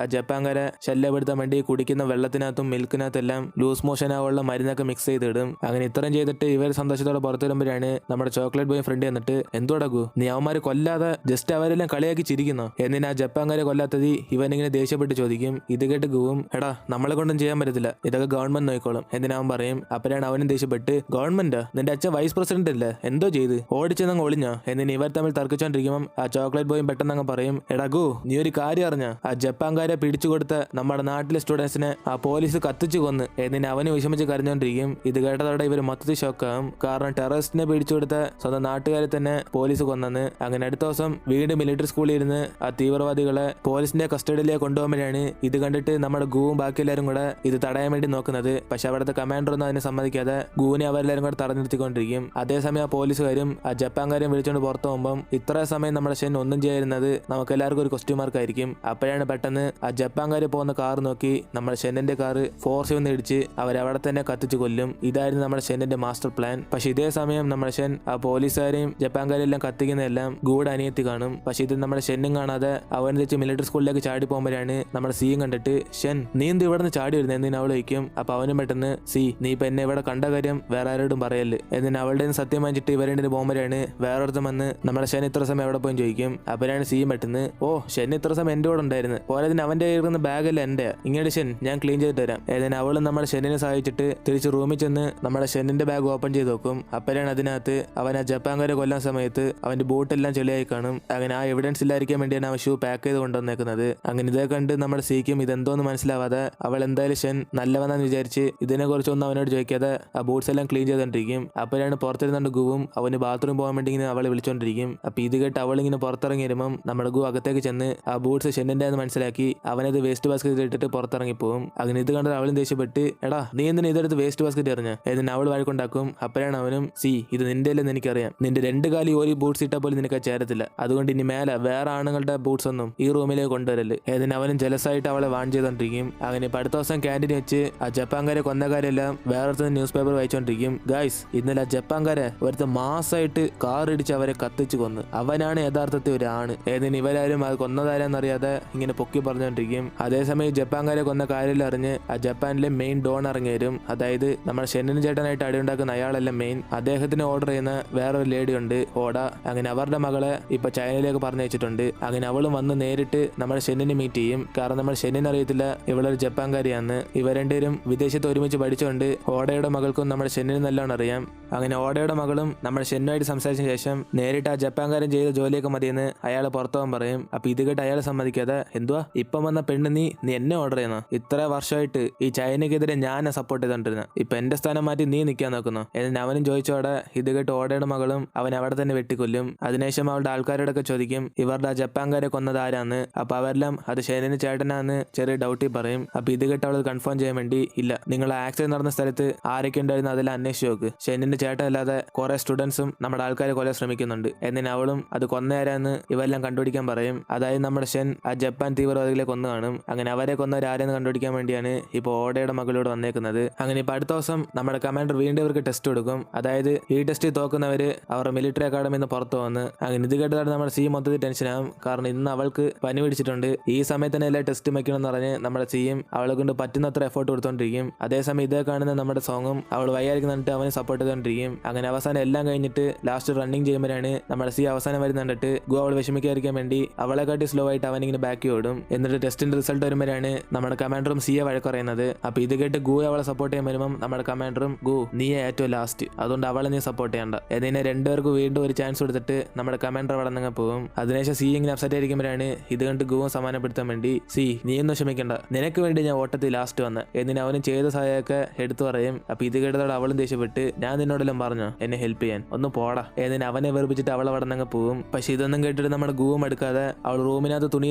ആ ജപ്പാൻകാരെ ശല്യപ്പെടുത്താൻ വേണ്ടി കുടിക്കുന്ന വെള്ളത്തിനകത്തും മിൽക്കിനകത്തെല്ലാം ലൂസ് മോഷൻ ആവുള്ള മരുന്നൊക്കെ മിക്സ് ചെയ്തിടും. അങ്ങനെ ഇത്രയും ചെയ്തിട്ട് ഇവർ സന്തോഷത്തോടെ പുറത്തു വരുമ്പോഴാണ് നമ്മുടെ ചോക്ലേറ്റ് ബോയ് ഫ്രണ്ട് എന്നിട്ട് എന്തുടക്കൂ നീ അവന്മാര് കൊല്ലാതെ ജസ്റ്റ് അവരെല്ലാം കളിയാക്കി ചിരിക്കുന്നു എന്നിന് ആ ജപ്പാൻകാരെ കൊല്ലാത്തത് ഇവനിങ്ങനെ ദേഷ്യപ്പെട്ട് ചോദിക്കും. ഇത് കേട്ട് ഗുവും എടാ നമ്മളെ കൊണ്ടും ചെയ്യാൻ പറ്റത്തില്ല, ഇതൊക്കെ ഗവൺമെന്റ് നോക്കിക്കോളും എന്തിനാവൻ പറയും. അപ്പോഴാണ് അവനും ദേഷ്യപ്പെട്ട് ഗവൺമെന്റാ, നിന്റെ അച്ഛൻ വൈസ് പ്രസിഡന്റ് അല്ലേ, എന്തോ ചെയ്ത് ഓടിച്ചെന്നങ്ങ് ഒളിഞ്ഞോ എന്നിന് ഇവർ തമ്മിൽ തർക്കിച്ചോണ്ടിരിക്കുമ്പോൾ ആ ചോക്ലേറ്റ് ബോയും പെട്ടെന്ന് അങ്ങ് പറയും എടാ ഗു നീ ഒരു കാര്യം അറിഞ്ഞ, ആ ജപ്പാൻകാരെ പിടിച്ചു കൊടുത്ത നമ്മുടെ നാട്ടിലെ സ്റ്റുഡൻസിനെ ആ പോലീസ് കത്തിച്ചു കൊന്ന് എന്നിന് അവന് വിഷമിച്ച് കരഞ്ഞോണ്ടിരിക്കും. ഇത് കേട്ടതോടെ ഇവർ മൊത്തത്തിൽ ഷോക്കാവും. കാരണം ടെററിസ്റ്റിനെ പിടിച്ചു കൊടുത്ത സ്വന്തം നാട്ടുകാരെ തന്നെ പോലീസ് കൊന്നെന്ന്. അങ്ങനെ അടുത്ത ദിവസം വീണ്ടും മിലിറ്ററി സ്കൂളിൽ ഇരുന്ന് ആ തീവ്രവാദികളെ പോലീസിന്റെ കസ്റ്റഡിയിലേക്ക് കൊണ്ടുപോകുമ്പോഴാണ് ഇത് കണ്ടിട്ട് നമ്മുടെ ഗുവും ബാക്കി എല്ലാവരും കൂടെ ഇത് തടയാൻ വേണ്ടി നോക്കുന്നത്. പക്ഷെ അവിടുത്തെ കമാൻഡർ ഒന്നും അതിനെ സമ്മതിക്കാതെ ഗുവിനെ അവരെല്ലാവരും കൂടെ തടഞ്ഞു നിർത്തിക്കൊണ്ടിരിക്കും. അതേസമയം ആ പോലീസുകാരും ആ ജപ്പാൻകാരെയും വിളിച്ചുകൊണ്ട് പുറത്തു പോകുമ്പോൾ ഇത്ര സമയം നമ്മുടെ ഷെൻ ഒന്നും ചെയ്യായിരുന്നത് നമുക്ക് എല്ലാവർക്കും ഒരു ക്വസ്റ്റ്യൻ മാർക്ക് ആയിരിക്കും. അപ്പോഴാണ് പെട്ടെന്ന് ആ ജപ്പാൻകാർ പോകുന്ന കാർ നോക്കി നമ്മുടെ ഷെന്നിന്റെ കാർ ഫോർസ് വന്ന് ഇടിച്ച് അവരവിടെ തന്നെ കത്തിച്ചു കൊല്ലും. ഇതായിരുന്നു നമ്മുടെ ഷെന്നിന്റെ മാസ്റ്റർ പ്ലാൻ. പക്ഷെ ഇതേ സമയം നമ്മുടെ ഷെൻ ആ പോലീസുകാരെയും ജപ്പാൻകാരെല്ലാം കത്തിക്കുന്നതെല്ലാം ഗൂഡ് അനിയത്തി കാണും. പക്ഷെ ഇത് നമ്മുടെ ഷെന്നും കാണാതെ അവൻ തിരിച്ച് മിലിറ്ററി സ്കൂളിലേക്ക് ചാടി പോകുമ്പോഴാണ് നമ്മുടെ സിയും കണ്ടിട്ട് ഷെൻ നീ എന്ത് ഇവിടെ നിന്ന് ചാടി വരുന്നത് എന്തിന് അവൾ വയ്ക്കും. അപ്പൊ അവനും പെട്ടെന്ന് സി നീ ഇപ്പൊ എന്നെ ഇവിടെ കണ്ട കാര്യം വേറെ ആരോടും പറയല്ലേ എന്നിന് അവളുടെ സത്യം വാങ്ങിച്ചിട്ട് ഇവരുടെ പോകുമ്പോഴാണ് വേറൊരുത്തം വന്ന് നമ്മുടെ ഷെൻ ഇത്ര സമയം എവിടെ പോയി ചോദിക്കും. അപ്പോഴാണ് സിയും പെട്ടെന്ന് ഓ ഷെൻ ഇത്ര സമയം എന്റെ കൂടെ ഉണ്ടായിരുന്നു, പോരാതിന് അവന്റെ കയ്യിൽ ബാഗല്ല എന്റെ, ഇങ്ങോട്ട് ഷെൻ ഞാൻ ക്ലീൻ ചെയ്ത് തരാം ഏതിന് അവളും നമ്മുടെ ഷെന്നിനെ സഹായിച്ചിട്ട് തിരിച്ച് റൂമിൽ ചെന്ന് നമ്മുടെ ഷെന്നിന്റെ ബാഗ് ഓപ്പൺ ചെയ്ത് നോക്കും. അപ്പോഴാണ് അതിനകത്ത് അവൻ ആ ജപ്പാൻകാരെ കൊല്ലാൻ സമയത്ത് അവന്റെ ബൂട്ടെല്ലാം ചെളിയായി കാണും. അങ്ങനെ ആ എവിഡൻസ് ഇല്ലായിരിക്കാൻ വേണ്ടിയാണ് അവൻ ഷൂ പാക്ക് ചെയ്ത് കൊണ്ടുവന്നേക്കുന്നത്. അങ്ങനെ ഇതേ കണ്ട് നമ്മുടെ സിക്കും ഇതെന്തോന്ന് മനസ്സിലാവാതെ അവൾ എന്തായാലും ഷെൻ നല്ലവനാന്ന് വിചാരിച്ച് ഇതിനെ കുറിച്ചൊന്നും അവനോട് ചോദിക്കാതെ ആ ബൂട്ട്സ് എല്ലാം ക്ലീൻ ചെയ്തോണ്ടിരിക്കും. അപ്പോഴാണ് പുറത്തിരുന്നുണ്ട് ഗുവും അവന് ബാത്റൂം പോകാൻ വേണ്ടി ഇങ്ങനെ അവളെ വിളിച്ചോണ്ടിരിക്കും. അപ്പൊ ഇത് കേട്ട് അവളിങ്ങനെ പുറത്തിറങ്ങി വരുമ്പം നമ്മുടെ ഗു അകത്തേക്ക് ചെന്ന് ആ ബൂട്ട്സ് ഷെന്നിന്റെ എന്ന് മനസ്സിലാക്കി അവനത് വേസ്റ്റ് ബാസ്കറ്റ് ഇട്ടിട്ട് പുറത്തിറങ്ങി പോകും. അങ്ങനെ ഇത് കണ്ടത് അവളും ദേഷ്യപ്പെട്ട് എടാ നീ എന്തിനാ ഇതെടുത്ത് വേസ്റ്റ് ബാസ്കറ്റ് എറിഞ്ഞ എന്നിന് അവൾ വഴക്കുണ്ടാക്കും. അപ്പോഴാണ് അവനും സി ഇത് നിന്റെ അല്ലെന്ന് എനിക്കറിയാം, നിന്റെ രണ്ട് കാലി ഒരു ബൂട്ട്സ് ഇട്ടാൽ പോലും നിനക്ക് ചേരത്തില്ല, അതുകൊണ്ട് ഇനി മേലെ വേറെ ആണുങ്ങളുടെ ബൂട്ട്സ് ഒന്നും ഈ റൂമിലേക്ക് കൊണ്ടുവരല് ഏതിന് അവനും ജലസായിട്ട് അവളെ വാൺ ചെയ്തോണ്ടിരിക്കും. അങ്ങനെ ഇപ്പൊ അടുത്ത ദിവസം ക്യാൻറ്റീൻ വെച്ച് ആ ജപ്പാൻകാരെ കൊന്നകാരെല്ലാം വേറൊരുത്ത ന്യൂസ് പേപ്പർ വായിച്ചോണ്ടിരിക്കും. ഗൈസ് ഇന്നലെ ആ ജപ്പാൻകാരെ ഒരുത്ത മാസമായിട്ട് കാർ ഇടിച്ച് അവരെ കത്തിച്ചു കൊന്ന്, അവനാണ് യഥാർത്ഥത്തിൽ ഒരു ആണ് ഏതിന് ഇവരാരും അത് കൊന്നതാരെന്നറിയാതെ ഇങ്ങനെ പൊക്കി പറഞ്ഞോണ്ടിരിക്കും. അതേസമയം ജപ്പാൻകാരെ കൊന്ന കാര്യം അറിഞ്ഞ് ആ ജപ്പാനിലെ മെയിൻ ഡോൺ ഇറങ്ങി വരും. അതായത് നമ്മുടെ ഷെന്നിന് ചേട്ടനായിട്ട് അടിയുണ്ടാക്കുന്ന അയാളെല്ലാം മെയിൻ, അദ്ദേഹത്തിന് ഓർഡർ ചെയ്യുന്ന വേറൊരു ലേഡി ഉണ്ട് ഓട. അങ്ങനെ അവരുടെ മകളെ ഇപ്പൊ ചൈനയിലേക്ക് പറഞ്ഞു വെച്ചിട്ടുണ്ട്. അങ്ങനെ അവളും വന്ന് നേരിട്ട് നമ്മുടെ ഷെന്നിനെ മീറ്റ് ചെയ്യും. കാരണം നമ്മൾ ഷെന്നിന് അറിയത്തില്ല ഇവളൊരു ജപ്പാൻകാരിയാന്ന്. ഇവ രണ്ടുപേരും വിദേശത്ത് ഒരുമിച്ച് പഠിച്ചുകൊണ്ട് ഓടയുടെ മകൾക്കും നമ്മുടെ ഷെന്നിന് നല്ലോണം അറിയാം. അങ്ങനെ ഓടയുടെ മകളും നമ്മുടെ ഷെന്നുമായിട്ട് സംസാരിച്ച ശേഷം നേരിട്ട് ആ ജപ്പാൻകാരൻ ചെയ്ത ജോലിയൊക്കെ മതിയെന്ന് അയാൾ പുറത്തു പോകാൻ പറയും. അപ്പൊ ഇത് കേട്ട് അയാൾ സമ്മതിക്കാതെ എന്തുവാ ഇപ്പം വന്ന പെണ്ണ് നീ എന്നെ ഓർഡർ ചെയ്യുന്ന, ഇത്ര വർഷമായിട്ട് ഈ ചൈനക്കെതിരെ ഞാനെ സപ്പോർട്ട് ചെയ്തോണ്ടിരുന്ന, ഇപ്പൊ എന്റെ സ്ഥാനം മാറ്റി നീ നിൽക്കാൻ നോക്കുന്നു എന്നിട്ട് അവനും ചോദിച്ചോടെ ഇത് കേട്ട് ഓടയുടെ മകളും അവൻ അവിടെ തന്നെ വെട്ടിക്കൊല്ലും. അതിനുശേഷം അവളുടെ ആൾക്കാരോടൊക്കെ ചോദിക്കും ഇവരുടെ ആ ജപ്പാൻകാരെ കൊന്നത് ആരാന്ന്. അപ്പൊ അവരെല്ലാം അത് ഷെന്നിന് ചേട്ടനാന്ന് ചെറിയ ഡൗട്ടിൽ പറയും. അപ്പൊ ഇത് കേട്ട് അവൾ കൺഫേം ചെയ്യാൻ വേണ്ടി ഇല്ല നിങ്ങൾ ആക്സിഡന്റ് നടന്ന സ്ഥലത്ത് ആരൊക്കെ ഉണ്ടായിരുന്നു അതെല്ലാം അന്വേഷിച്ച് നോക്ക്, ഷെന്നിന്റെ ചേട്ടനല്ലാതെ കുറെ സ്റ്റുഡൻസും നമ്മുടെ ആൾക്കാരെ കൊല്ലാൻ ശ്രമിക്കുന്നുണ്ട് എന്നിന് അവളും അത് കൊന്നേരാന്ന് ഇവരെല്ലാം കണ്ടുപിടിക്കാൻ പറയും. അതായത് നമ്മുടെ ഷെൻ ആ ജപ്പാൻ തീവ്രവാദികളെ കൊന്നു കാണും. അങ്ങനെ അവരെ കൊന്നവരാരെന്ന് കണ്ടുപിടിക്കാൻ വേണ്ടിയാണ് ഇപ്പൊ ഓടയുടെ മകളോട് വന്നേക്കുന്നത്. അങ്ങനെ ഇപ്പൊ അടുത്ത ദിവസം നമ്മുടെ കമാൻഡർ വീണ്ടും ഇവർക്ക് ടെസ്റ്റ് കൊടുക്കും. അതായത് ഈ ടെസ്റ്റിൽ തോക്കുന്നവര് അവരുടെ മിലിറ്ററി അക്കാഡമിയിൽ നിന്ന് പുറത്തു വന്ന്. അങ്ങനെ ഇത് കേട്ടതാണ് നമ്മുടെ സി മൊത്തത്തിൽ ടെൻഷനാകും. കാരണം ഇന്ന് അവൾക്ക് പനി പിടിച്ചിട്ടുണ്ട്. ഈ സമയത്ത് തന്നെ എല്ലാ ടെസ്റ്റ് വയ്ക്കണമെന്ന് പറഞ്ഞ് നമ്മുടെ സിയും അവളെ കൊണ്ട് പറ്റുന്നത്ര എഫോർട്ട് കൊടുത്തോണ്ടിരിക്കും. അതേസമയം ഇതേ കാണുന്ന നമ്മുടെ സോങ്ങും അവൾ വയ്യായിരിക്കുന്നിട്ട് അവനെ സപ്പോർട്ട് ചെയ്തോണ്ടിരിക്കും. അങ്ങനെ അവസാനം എല്ലാം കഴിഞ്ഞിട്ട് ലാസ്റ്റ് റണ്ണിങ് ചെയ്യുമ്പോഴാണ് നമ്മുടെ സി അവസാനം വരുന്നുണ്ടിട്ട് ഗു അവൾ വിഷമിക്കാതിരിക്കാൻ വേണ്ടി അവളെ കാട്ടി സ്ലോ ആയിട്ട് അവനിങ്ങനെ ബാക്കി ഓടും. എന്നിട്ട് ടെസ്റ്റിന്റെ റിസൾട്ട് വരുമ്പോഴാണ് നമ്മുടെ കമാൻഡറും സിയെ വഴക്കുറയുന്നത്. അപ്പൊ ഇത് കേട്ട് ഗു അവളെ സപ്പോർട്ട് ചെയ്യാൻ വരുമ്പോൾ നമ്മുടെ കമാൻഡറും ഗു നീ ഏറ്റവും ലാസ്റ്റ്, അതുകൊണ്ട് അവളെ നീ സപ്പോർട്ട് ചെയ്യണ്ട ഇതിനെ രണ്ടുപേർക്ക് വീണ്ടും ഒരു ചാൻസ് കൊടുത്തിട്ട് നമ്മുടെ കമാൻഡർ അവിടെ നിന്ന് പോകും. അതിനുശേഷം സി ഇങ്ങനെ അപ്സെറ്റ് ആയിരിക്കുമ്പോഴാണ് ഇത് കണ്ട് ഗുവും സമാനപ്പെടുത്താൻ വേണ്ടി സി നീ ഒന്നും ക്ഷമിക്കണ്ട, നിനക്ക് വേണ്ടി ഞാൻ ഓട്ടത്തിൽ ലാസ്റ്റ് വന്ന് എന്നിന് അവനും ചെയ്ത സഹായമൊക്കെ എടുത്തു പറയും. അപ്പൊ ഇത് കേട്ടതോടെ അവളും ദേഷ്യപ്പെട്ട് ഞാൻ നിന്നോടെല്ലാം പറഞ്ഞു എന്നെ ഹെൽപ്പ് ചെയ്യാൻ, ഒന്ന് പോടാ എന്നിന് അവനെ വെറുപ്പിച്ചിട്ട് അവൾ അവിടെ നിന്ന് പോകും. പക്ഷെ ഇതൊന്നും കേട്ടിട്ട് നമ്മുടെ ഗുവും എടുക്കാതെ അവൾ റൂമിനകത്ത് തുണി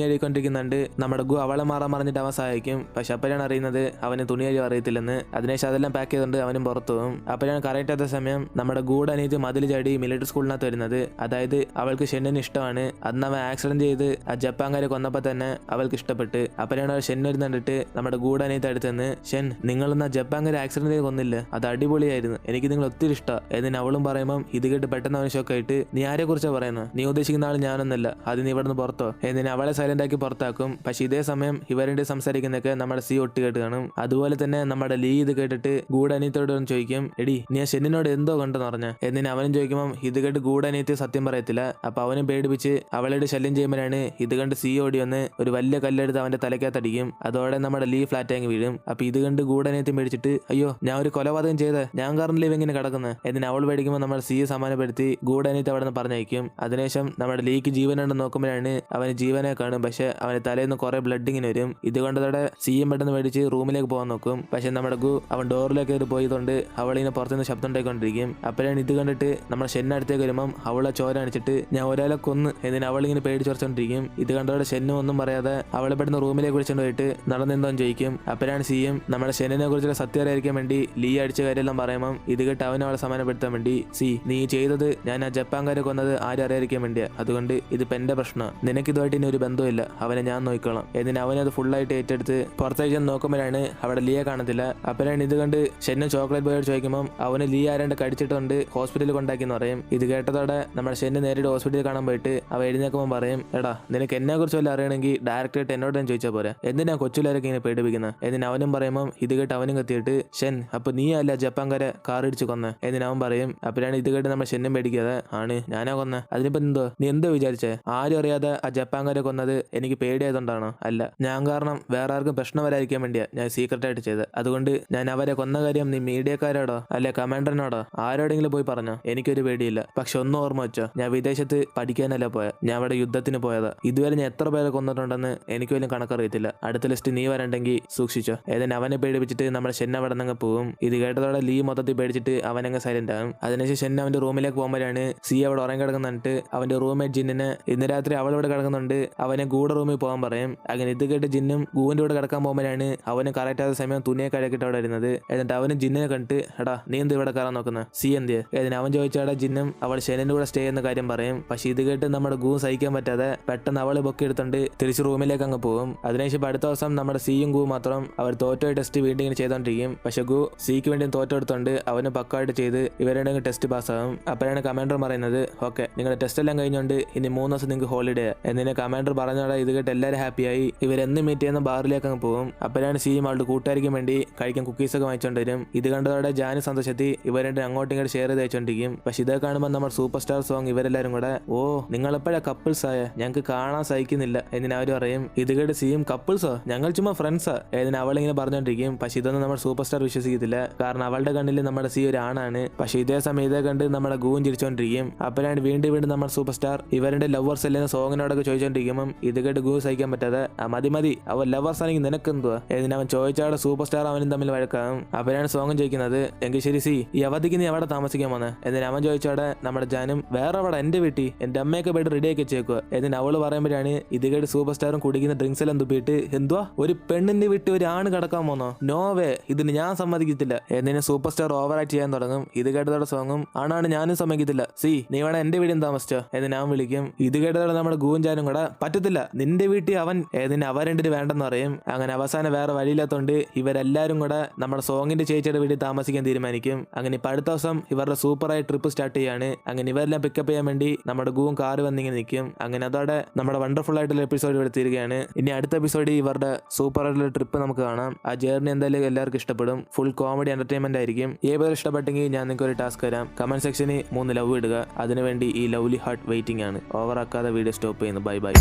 കഴുകിക്കൊണ്ടിരിക്കുന്നുണ്ട്. നമ്മുടെ ഗു അവളെ മാറാൻ പറഞ്ഞിട്ട് അവൻ സഹായിക്കും. പക്ഷെ അപ്പോഴാണ് അറിയുന്നത് അവന് തുണി കഴുകാൻ അറിയത്തില്ലെന്ന്. അതിനുശേഷം അതെല്ലാം പാക്ക് ചെയ്തുകൊണ്ട് അവനും പുറത്തു പോകും. അപ്പോഴാണ് കറക്റ്റ് ആത്ത സമയം നമ്മുടെ ഗൂഡ് അനിയത്ത് മതിൽ ചാടി മിലിറ്ററി സ്കൂളിനകത്ത് വരുന്നത്. അതായത് അവൾക്ക് ഷെന്നിന് ഇഷ്ടമാണ്. അന്ന് അവൻ ആക്സിഡന്റ് ചെയ്ത് ആ ജപ്പാൻകാരെ കൊന്നപ്പോ തന്നെ അവൾക്ക് ഇഷ്ടപ്പെട്ട്. അപ്പോഴാണ് അവൾ ഷെൻ വരുന്നുണ്ടിട്ട് നമ്മുടെ ഗൂഡ് അനിയത്ത് അടുത്തുനിന്ന് ഷെൻ നിങ്ങളെന്നാ ജപ്പാൻകാരെ ആക്സിഡന്റ് ചെയ്ത് കൊന്നില്ല, അത് അടിപൊളിയായിരുന്നു, എനിക്ക് നിങ്ങൾ ഒത്തിരി ഇഷ്ടമാണ് എന്നിന് അവളും പറയുമ്പം ഇത് കേട്ട് പെട്ടെന്ന് അവന് ഷോക്കായിട്ട് നീ ആരെ കുറിച്ചാണ് പറയുന്നത്, നീ ഉദ്ദേശിക്കുന്ന ആൾ ഞാനൊന്നല്ല, അത് നീ ഇവിടുന്ന് പുറത്തോ എന്നിന് അവളെ സൈലന്റ് ആക്കി പുറത്താക്കും. പക്ഷെ പക്ഷെ ഇതേ സമയം ഇവരുടെ സംസാരിക്കുന്നൊക്കെ നമ്മുടെ സി ഒട്ടി കേട്ട് കാണും. അതുപോലെ തന്നെ നമ്മുടെ ലീ ഇത് കേട്ടിട്ട് ഗൂഢനീയത്തോട് ചോദിക്കും, എടി നീ ഷെന്നിനോട് എന്തോ കണ്ടെന്ന് പറഞ്ഞ. എന്നിന് അവനും ചോദിക്കുമ്പോൾ ഇത് കേട്ട് ഗൂഢനീയത്തെ സത്യം പറയത്തില്ല. അപ്പൊ അവനും പേടിപ്പിച്ച് അവളുടെ ശല്യം ചെയ്യുമ്പോഴാണ് ഇത് കണ്ട് സി ഓടി വന്ന് ഒരു വലിയ കല്ലെടുത്ത് അവന്റെ തലയ്ക്കകത്തടിക്കും. അതോടെ നമ്മുടെ ലീ ഫ്ലാറ്റ് ആങ്ങി വീഴും. അപ്പൊ ഇത് കണ്ട് ഗൂഢനീയത്തെ പേടിച്ചിട്ട് അയ്യോ ഞാൻ ഒരു കൊലപാതകം ചെയ്ത് ഞാൻ കാരണം ലീവ് എങ്ങനെ കിടക്കുന്നത്. എന്നിന് അവൾ പേടിക്കുമ്പോൾ നമ്മൾ സിയെ സമാനപ്പെടുത്തി ഗൂഢനീയത്തെ അവിടെ നിന്ന് പറഞ്ഞയക്കും. അതിനുശേഷം നമ്മുടെ ലീക്ക് ജീവനുണ്ടെന്ന് നോക്കുമ്പോഴാണ് അവന് ജീവനെ കാണും. പക്ഷെ അവന് തലയിൽ നിന്ന് കുറെ ബ്ലഡ് ഇങ്ങനെ വരും. ഇതുകൊണ്ടതോടെ സിയും പെട്ടെന്ന് മേടിച്ച് റൂമിലേക്ക് പോകാൻ നോക്കും. പക്ഷെ നമ്മുടെ ഗു അവൻ ഡോറിലേക്ക് കയറി പോയതുകൊണ്ട് അവളിങ്ങനെ പുറത്തുനിന്ന് ശബ്ദം ഉണ്ടായിക്കൊണ്ടിരിക്കും. അപ്പോഴാണ് ഇത് കണ്ടിട്ട് നമ്മുടെ ഷെന്ന അടുത്തേക്ക് വരുമ്പം അവളെ ചോര അണിച്ചിട്ട് ഞാൻ ഒരാളെ കൊന്ന് എന്നിന് അവളിങ്ങനെ പേടിച്ചുറച്ചോണ്ടിരിക്കും. ഇത് കണ്ടോടെ ഷെന്നും ഒന്നും പറയാതെ അവളെ പെട്ടെന്ന് റൂമിലേക്ക് വിളിച്ചോണ്ട് പോയിട്ട് നടന്നെന്തോന്ന് ചോദിക്കും. അപ്പോഴാണ് സിയും നമ്മുടെ ഷെന്നിനെ കുറിച്ചുള്ള സത്യം അറിയിക്കാൻ വേണ്ടി ലീ അടിച്ച കാര്യമെല്ലാം പറയുമ്പം ഇത് കേട്ട് അവനെ അവളെ സമാനപ്പെടുത്താൻ വേണ്ടി സി നീ ചെയ്തത് ഞാൻ ആ ജപ്പാൻകാരെ കൊന്നത് ആരും അറിയാതിരിക്കാൻ വേണ്ടിയാ. അതുകൊണ്ട് ഇതിപ്പോ എന്റെ പ്രശ്നം, നിനക്കിതുമായിട്ട് ഇനി ഒരു ബന്ധമില്ല, അവനെ ഞാൻ നോക്കിക്കോളാം. എന്നിന് അവനത് ഫുള്ളായിട്ട് ഏറ്റെടുത്ത് പുറത്തേക്ക് നോക്കുമ്പോഴാണ് അവിടെ ലീയെ കാണത്തില്ല. അപ്പോഴാണ് ഇത് കണ്ട് ഷെന്ന് ചോക്ലേറ്റ് ബോയോട് ചോദിക്കുമ്പോൾ അവന് ലീ ആരാണ്ട് കടിച്ചിട്ടുണ്ട് ഹോസ്പിറ്റലിൽ കൊണ്ടാക്കിയെന്ന് പറയും. ഇത് കേട്ടതോടെ നമ്മുടെ ഷെന്ന് നേരിട്ട് ഹോസ്പിറ്റലിൽ കാണാൻ പോയിട്ട് അവ എഴുന്നേക്കുമ്പോൾ പറയും, എടാ നിനക്ക് എന്നെ കുറിച്ച് വല്ല അറിയണമെങ്കിൽ ഡയറക്റ്റായിട്ട് എന്നോട് ഞാൻ ചോദിച്ചാൽ പോരാ, എന്തിനാ കൊച്ചുലാരൊക്കെ ഇങ്ങനെ പേടിപ്പിക്കുന്നത്. എന്നിന് അവനും പറയുമ്പോൾ ഇത് കേട്ട് അവനും കത്തിയിട്ട് ഷെൻ അപ്പൊ നീ അല്ല ജപ്പാൻകാരെ കാറിടിച്ച് കൊന്ന് എന്നിന് അവൻ പറയും. അപ്പോഴാണ് ഇത് കേട്ട് നമ്മൾ ഷെന്നും പേടിക്കാതെ ആണ് ഞാനാ കൊന്ന, അതിനിപ്പോ എന്തോ നീ എന്തോ വിചാരിച്ചേ, ആരും അറിയാതെ ആ ജപ്പാൻകാരെ കൊന്നത് എനിക്ക് പേടിയായതുകൊണ്ടാണോ? അല്ല, ഞാൻ കാരണം വേറെ ആർക്കും പ്രശ്നം വരാതിരിക്കാൻ വേണ്ടിയാ ഞാൻ സീക്രട്ട് ആയിട്ട് ചെയ്തത്. അതുകൊണ്ട് ഞാൻ അവരെ കൊന്ന കാര്യം നീ മീഡിയക്കാരോടോ അല്ലെ കമാൻഡറിനോടോ ആരോടെങ്കിലും പോയി പറഞ്ഞോ, എനിക്കൊരു പേടിയില്ല. പക്ഷെ ഒന്നും ഓർമ്മ വെച്ചോ, ഞാൻ വിദേശത്ത് പഠിക്കാനല്ല പോയ, ഞാൻ അവിടെ യുദ്ധത്തിന് പോയതാ. ഇതുവരെ ഞാൻ എത്ര പേരെ കൊന്നിട്ടുണ്ടെന്ന് എനിക്ക് വലിയ കണക്കറിയത്തില്ല. അടുത്ത ലിസ്റ്റ് നീ വരണ്ടെങ്കിൽ സൂക്ഷിച്ചോ. ഏതെങ്കിലും അവനെ പേടിപ്പിച്ചിട്ട് നമ്മുടെ ഷെന്ന അവിടെ നിന്ന് പോവും. ഇത് കേട്ടതോടെ ലീ മൊത്തത്തിൽ പേടിച്ചിട്ട് അവനങ്ങ് സൈലന്റ് ആകും. അതിനുശേഷം ഷെന്ന അവന്റെ റൂമിലേക്ക് പോകുമ്പോഴാണ് സി അവിടെ ഉറങ്ങി കിടക്കുന്നിട്ട് അവന്റെ റൂംമേറ്റ് ജിന്നിന് ഇന്ന് രാത്രി അവളിവിടെ കിടക്കുന്നുണ്ട് അവനെ ഗൂഢ റൂമിൽ പോകാൻ പറയും. അങ്ങനെ ഇത് കേട്ട് ജിന്നും ഗൂവിന്റെ കൂടെ കിടക്കാൻ പോകുമ്പോഴാണ് അവന് കറക്റ്റ് ആയ സമയം തുണിയെ കഴക്കിട്ട് അവിടെ വരുന്നത്. എന്നിട്ട് അവന് ജിന്നിനെ കണ്ടിട്ട് എടാ നീ എന്ത് ഇവിടെ കയറാൻ നോക്കുന്നത്, സി എന്തിയെ. ഏതിന് അവൻ ചോദിച്ചാടാ ജിന്നും അവൾ ഷെന്നിന്റെ കൂടെ സ്റ്റേ ചെയ്യുന്ന കാര്യം പറയും. പക്ഷെ ഇത് കേട്ട് നമ്മുടെ ഗൂ സഹിക്കാൻ പറ്റാതെ പെട്ടെന്ന് അവള് പൊക്കി എടുത്തോണ്ട് തിരിച്ച് റൂമിലേക്ക് അങ്ങ് പോകും. അതിനുശേഷം അടുത്ത ദിവസം നമ്മുടെ സിയും ഗൂ മാത്രം അവർ തോറ്റോയ ടെസ്റ്റ് വീണ്ടും ഇങ്ങനെ ചെയ്തോണ്ടിരിക്കും. പക്ഷെ ഗൂ സിക്ക് വേണ്ടി തോറ്റെടുത്തോണ്ട് അവന് പക്കായിട്ട് ചെയ്ത് ഇവരുടെ ടെസ്റ്റ് പാസ്സാകും. അപ്പോഴാണ് കമാൻഡർ പറയുന്നത്, ഓക്കെ നിങ്ങളുടെ ടെസ്റ്റ് എല്ലാം കഴിഞ്ഞുകൊണ്ട് ഇനി 3 ദിവസം നിങ്ങൾക്ക് ഹോളിഡേ. എന്നിനെ കമാൻഡർ പറഞ്ഞോടെ ഇത് കേട്ട് എല്ലാവരും ഹാപ്പിയായി ഇവരെന്ന് മീറ്റ് ചെയ്യുന്ന ബാറിലേക്ക് അങ്ങ് പോകും. അപ്പോഴാണ് സിയും അവളുടെ കൂട്ടുകാരിക്കും വേണ്ടി കഴിക്കാൻ കുക്കീസ് ഒക്കെ വാങ്ങിച്ചോണ്ട് വരും. ഇത് കണ്ടതോടെ ജാനി സന്തോഷത്തി ഇവരുടെ അങ്ങോട്ടും ഇങ്ങോട്ട് ഷെയർ ചെയ്ത് വെച്ചോണ്ടിരിക്കും. പക്ഷെ ഇതൊക്കെ കാണുമ്പോൾ നമ്മുടെ സൂപ്പർ സ്റ്റാർ സോങ് ഇവരെല്ലാരും കൂടെ ഓ നിങ്ങളെപ്പോഴാ കപ്പിൾസ് ആയ, ഞങ്ങൾക്ക് കാണാൻ സഹിക്കുന്നില്ല എന്നിന് അവർ പറയും. ഇത് കേട്ട് സിയും കപ്പിൾസോ, ഞങ്ങൾ ചുമ്മാ ഫ്രണ്ട്സാ എന്നിന് അവളിങ്ങനെ പറഞ്ഞോണ്ടിരിക്കും. പക്ഷെ ഇതൊന്നും നമ്മുടെ സൂപ്പർ സ്റ്റാർ വിശ്വസിക്കത്തില്ല, കാരണം അവളുടെ കണ്ണിൽ നമ്മുടെ സി ഒരു ആണാണ്. പക്ഷെ ഇതേ സമയം ഇതേ കണ്ട് നമ്മുടെ ഗൂവും ചിരിച്ചോണ്ടിരിക്കും. അപ്പോഴാണ് വീണ്ടും വീണ്ടും നമ്മുടെ സൂപ്പർ സ്റ്റാർ ഇവരുടെ ലവേഴ്സ് അല്ലെന്ന് സോങ്ങിനോടൊക്കെ ചോദിച്ചോണ്ടിരിക്കുമ്പോൾ ഇത് കേട്ട് ഗൂ സഹിക്കാൻ പറ്റാതെ മതി മതി അവൻ ലവേഴ്സ് ആണെങ്കിൽ നിനക്കെന്തുവാ എന്നിന് അവൻ ചോദിച്ചാടെ സൂപ്പർ സ്റ്റാർ അവനും തമ്മിൽ വഴക്കാകും. അപ്പോഴാണ് സോങ്ങും ചോദിക്കുന്നത്, എങ്കിൽ ശരി സി ഈ അവധിക്ക് നീ അവിടെ താമസിക്കാൻ വന്ന് എന്നിന് അവൻ ചോദിച്ചാടെ നമ്മുടെ ജാനും വേറെ അവിടെ എന്റെ വീട്ടിൽ എന്റെ അമ്മയൊക്കെ പോയിട്ട് റെഡി ആക്കി വെച്ചേക്കുക എന്നിന് അവള് പറയുമ്പോഴാണ് ഇത് കേട്ട് സൂപ്പർ സ്റ്റാറും കുടിക്കുന്ന ഡ്രിങ്ക്സ് എല്ലാം തുപ്പിയിട്ട് എന്തുവാ ഒരു പെണ്ണിന്റെ വീട്ടിൽ ഒരു ആണ് കിടക്കാൻ പോന്നോ, നോവേ ഇതിന് ഞാൻ സമ്മതിക്കത്തില്ല എന്നിന് സൂപ്പർ സ്റ്റാർ ഓവർ ആക്ട് ചെയ്യാൻ തുടങ്ങും. ഇത് കേട്ടതോടെ സോങ്ങും ആണാണ് ഞാനും സമ്മതിക്കത്തില്ല, സി നീ വേണം എന്റെ വീടിന് താമസിച്ചോ എന്ന് ഞാൻ വിളിക്കും. ഇത് കേട്ടതോടെ നമ്മുടെ ഗൂവും ജാനും കൂടെ പറ്റത്തില്ല നിന്റെ വീട്ടിൽ അവൻ ഏതിന് അവ രണ്ടിന് വേണ്ടെന്ന് പറയും. അങ്ങനെ അവസാനം വേറെ വഴിയില്ലാത്തോണ്ട് ഇവരെല്ലാരും കൂടെ നമ്മുടെ സോങ്ങിന്റെ ചേച്ചിയുടെ വീട്ടിൽ താമസിക്കാൻ തീരുമാനിക്കും. അങ്ങനെ ഇപ്പൊ അടുത്ത ദിവസം ഇവരുടെ സൂപ്പറായി ട്രിപ്പ് സ്റ്റാർട്ട് ചെയ്യാണ്. അങ്ങനെ ഇവരെല്ലാം പിക്കപ്പ് ചെയ്യാൻ വേണ്ടി നമ്മുടെ ഗൂവും കാറ് വന്നിങ്ങനെ നിൽക്കും. അങ്ങനെ അതോടെ നമ്മുടെ വണ്ടർഫുൾ ആയിട്ടുള്ള എപ്പിസോഡ് ഇവിടെ തീരുകയാണ്. ഇനി അടുത്ത എപ്പിസോഡിൽ ഇവരുടെ സൂപ്പർ ആയിട്ടുള്ള ട്രിപ്പ് നമുക്ക് കാണാം. ആ ജേർണി എന്തായാലും എല്ലാവർക്കും ഇഷ്ടപ്പെടും. ഫുൾ കോമഡി എന്റർടൈൻമെന്റ് ആയിരിക്കും. ഏതൊരു ഇഷ്ടപ്പെട്ടെങ്കിൽ ഞാൻ നിങ്ങൾക്ക് ഒരു ടാസ്ക് തരാം. കമന്റ് സെക്ഷനിൽ 3 ലവ് ഇടുക. അതിനുവേണ്ടി ഈ ലവ്ലി ഹാർട്ട് വെയിറ്റിംഗ് ആണ്. ഓവറാക്കാതെ വീഡിയോ സ്റ്റോപ്പ് ചെയ്യുന്നു. Bye bye.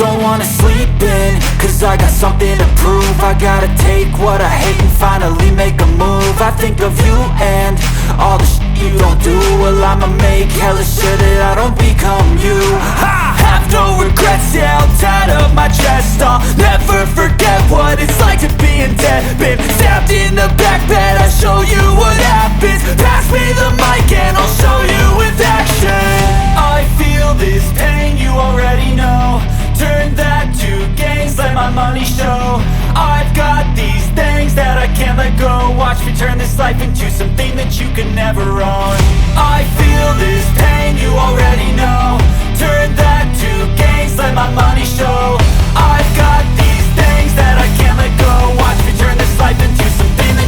Don't wanna sleep in, cause I got something to prove. I gotta take what I hate and finally make a move. I think of you and all the shit you don't do. Well, I'ma make hella sure that I don't become you. I have no regrets, yeah, I'll tie up my chest. I'll never forget what it's like to be in debt. Been stabbed in the back bed, I'll show you what happens. Pass me the mic and I'll show you with action. I feel this pain, you already know. Turn that to gains, let my money show. I've got these things that I can't let go. Watch me turn this life into something that you can never own. I feel this pain, you already know. Turn that